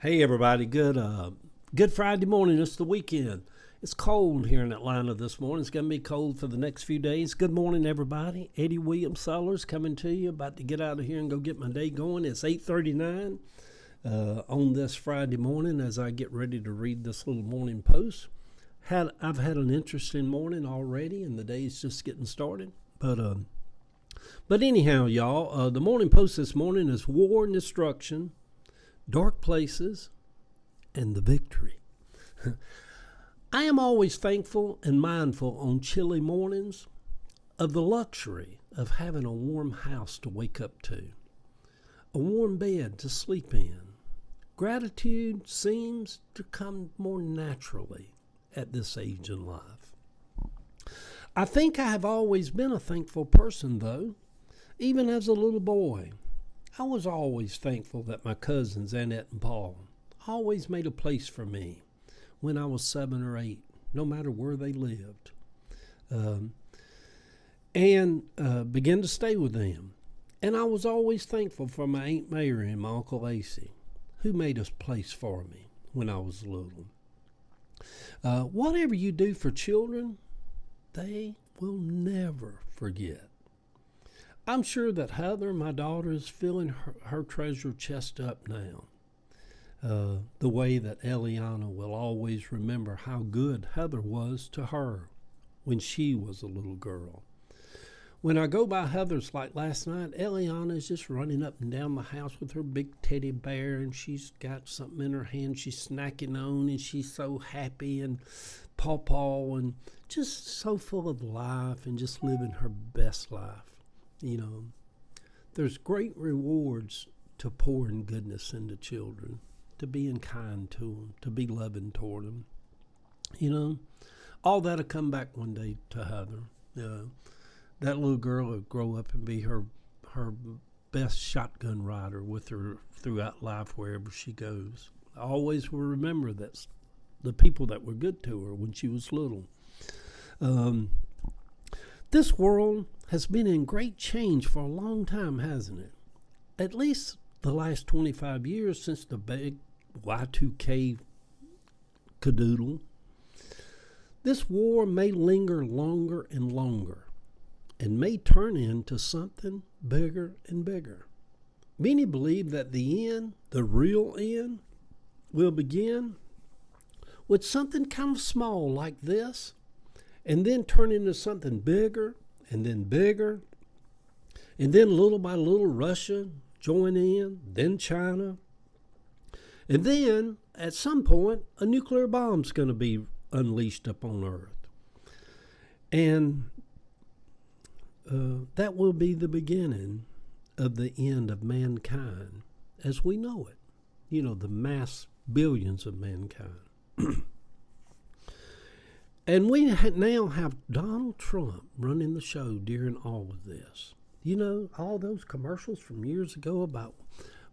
Hey everybody, good Friday morning. It's the weekend. It's cold here in Atlanta this morning. It's going to be cold for the next few days. Good morning everybody. Eddie Williams Sellers coming to you. About to get out of here and go get my day going. It's 8:39 on this Friday morning as I get ready to read this little morning post. I've had an interesting morning already and the day's just getting started. But anyhow, y'all, the morning post this morning is war and destruction, dark places, and the victory. I am always thankful and mindful on chilly mornings of the luxury of having a warm house to wake up to, a warm bed to sleep in. Gratitude seems to come more naturally at this age in life. I think I have always been a thankful person, though, even as a little boy. I was always thankful that my cousins, Annette and Paul, always made a place for me when I was 7 or 8, no matter where they lived, and began to stay with them. And I was always thankful for my Aunt Mary and my Uncle Lacey, who made a place for me when I was little. Whatever you do for children, they will never forget. I'm sure that Heather, my daughter, is filling her treasure chest up now. The way that Eliana will always remember how good Heather was to her when she was a little girl. When I go by Heather's like last night, Eliana is just running up and down the house with her big teddy bear, and she's got something in her hand she's snacking on, and she's so happy, and Paw and just so full of life and just living her best life. You know, there's great rewards to pouring goodness into children, to being kind to them, to be loving toward them. You know, all that'll come back one day to Heather. That little girl will grow up and be her best shotgun rider with her throughout life wherever she goes. I always will remember that the people that were good to her when she was little. This world has been in great change for a long time, hasn't it? At least the last 25 years since the big Y2K cadoodle. This war may linger longer and longer and may turn into something bigger and bigger. Many believe that the end, the real end, will begin with something kind of small like this and then turn into something bigger and then bigger, and then little by little Russia join in, then China, and then at some point a nuclear bomb's going to be unleashed upon Earth, and that will be the beginning of the end of mankind as we know it. You know, the mass billions of mankind. And we now have Donald Trump running the show during all of this. You know, all those commercials from years ago about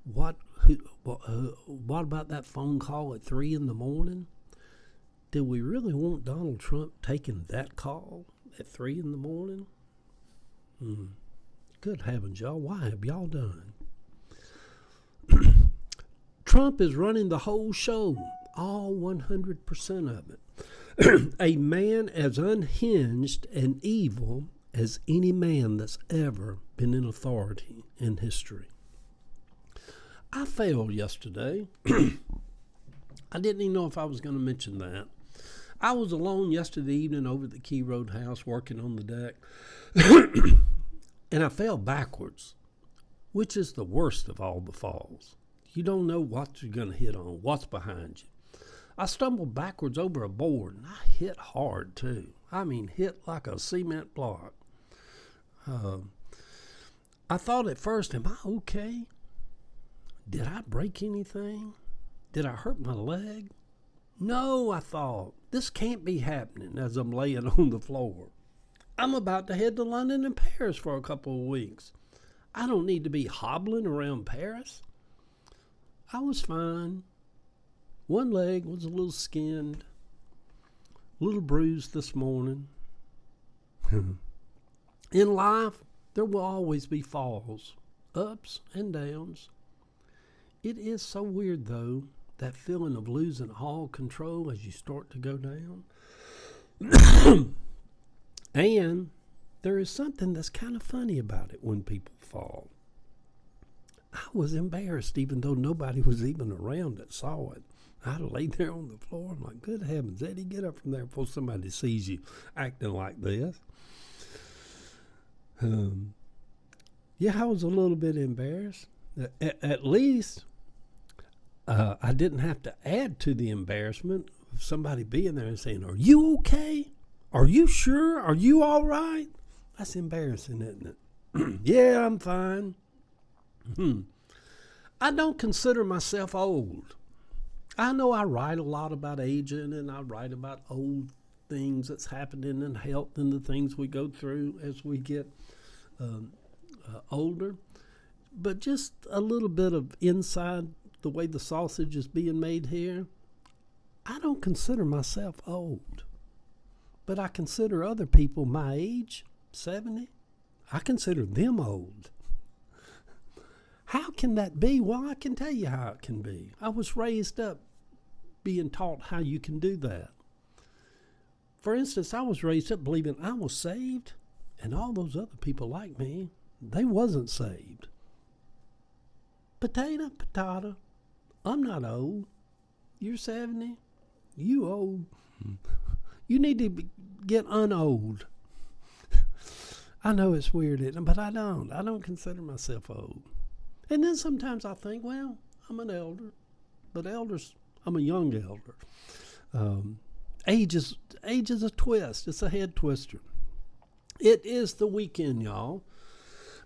what about that phone call at 3 in the morning? Did we really want Donald Trump taking that call at 3 in the morning? Good heavens, y'all. Why have y'all done? Trump is running the whole show, all 100% of it. A man as unhinged and evil as any man that's ever been in authority in history. I failed yesterday. I didn't even know if I was going to mention that. I was alone yesterday evening over at the Key Road house working on the deck, and I fell backwards, which is the worst of all the falls. You don't know what you're going to hit on, what's behind you. I stumbled backwards over a board, and I hit hard, too. I mean, hit like a cement block. I thought at first, am I okay? Did I break anything? Did I hurt my leg? No, I thought. This can't be happening as I'm laying on the floor. I'm about to head to London and Paris for a couple of weeks. I don't need to be hobbling around Paris. I was fine. One leg was a little skinned, a little bruised this morning. In life, there will always be falls, ups and downs. It is so weird, though, that feeling of losing all control as you start to go down. And there is something that's kind of funny about it when people fall. I was embarrassed even though nobody was even around that saw it. I laid there on the floor. I'm like, good heavens, Eddie, get up from there before somebody sees you acting like this. Yeah, I was a little bit embarrassed. At least I didn't have to add to the embarrassment of somebody being there and saying, are you okay? Are you sure? Are you all right? That's embarrassing, isn't it? Yeah, I'm fine. I don't consider myself old. I know I write a lot about aging, and I write about old things that's happening in health and the things we go through as we get older. But just a little bit of inside the way the sausage is being made here, I don't consider myself old. But I consider other people my age, 70, I consider them old. How can that be? Well, I can tell you how it can be. I was raised up being taught how you can do that. For instance, I was raised up believing I was saved, and all those other people like me, they wasn't saved. Potato, potato. I'm not old. You're 70. You old. You need to get unold. I know it's weird, but I don't. I don't consider myself old. And then sometimes I think, well, I'm an elder. But I'm a young elder. Age is a twist. It's a head twister. It is the weekend, y'all.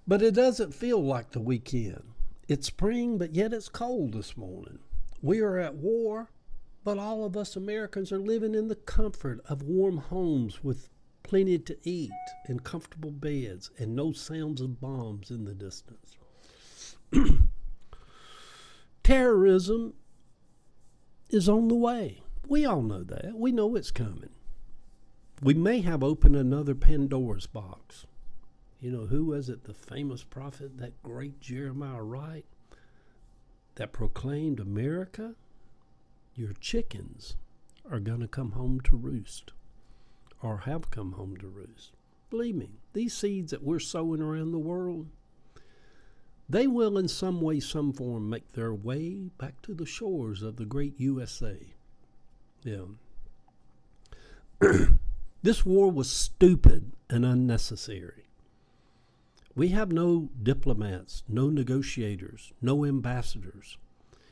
But it doesn't feel like the weekend. It's spring, but yet it's cold this morning. We are at war, but all of us Americans are living in the comfort of warm homes with plenty to eat and comfortable beds and no sounds of bombs in the distance. Terrorism is on the way. We all know that. We know it's coming. We may have opened another Pandora's box. You know, who was it? The famous prophet, that great Jeremiah Wright, that proclaimed, America, your chickens are going to come home to roost, or have come home to roost. Believe me, these seeds that we're sowing around the world, they will in some way, some form make their way back to the shores of the great USA. Yeah. This war was stupid and unnecessary. We have no diplomats, no negotiators, no ambassadors.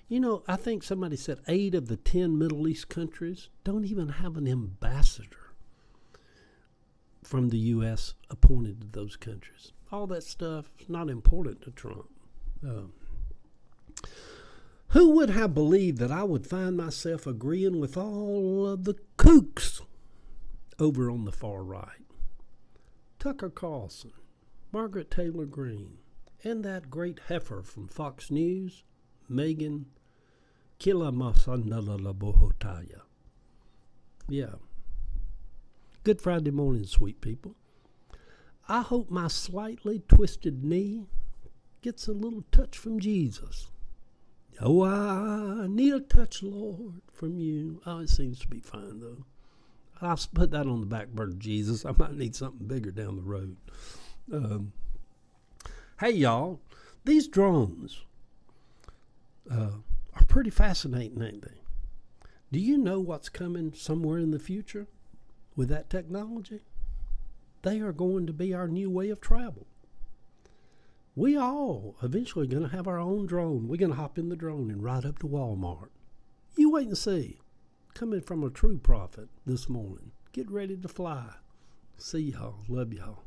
You know, I think somebody said 8 of the 10 Middle East countries don't even have an ambassador from the U.S. appointed to those countries. All that stuff is not important to Trump. Who would have believed that I would find myself agreeing with all of the kooks over on the far right? Tucker Carlson, Margaret Taylor Greene, and that great heifer from Fox News, Megan Kilamasandalabohotaya. Yeah. Good Friday morning, sweet people. I hope my slightly twisted knee gets a little touch from Jesus. Oh, I need a touch, Lord, from you. Oh, it seems to be fine, though. I'll put that on the back burner, Jesus. I might need something bigger down the road. Hey, y'all, these drones are pretty fascinating, ain't they? Do you know what's coming somewhere in the future with that technology? They are going to be our new way of travel. We all eventually going to have our own drone. We're going to hop in the drone and ride up to Walmart. You wait and see. Coming from a true prophet this morning. Get ready to fly. See y'all. Love y'all.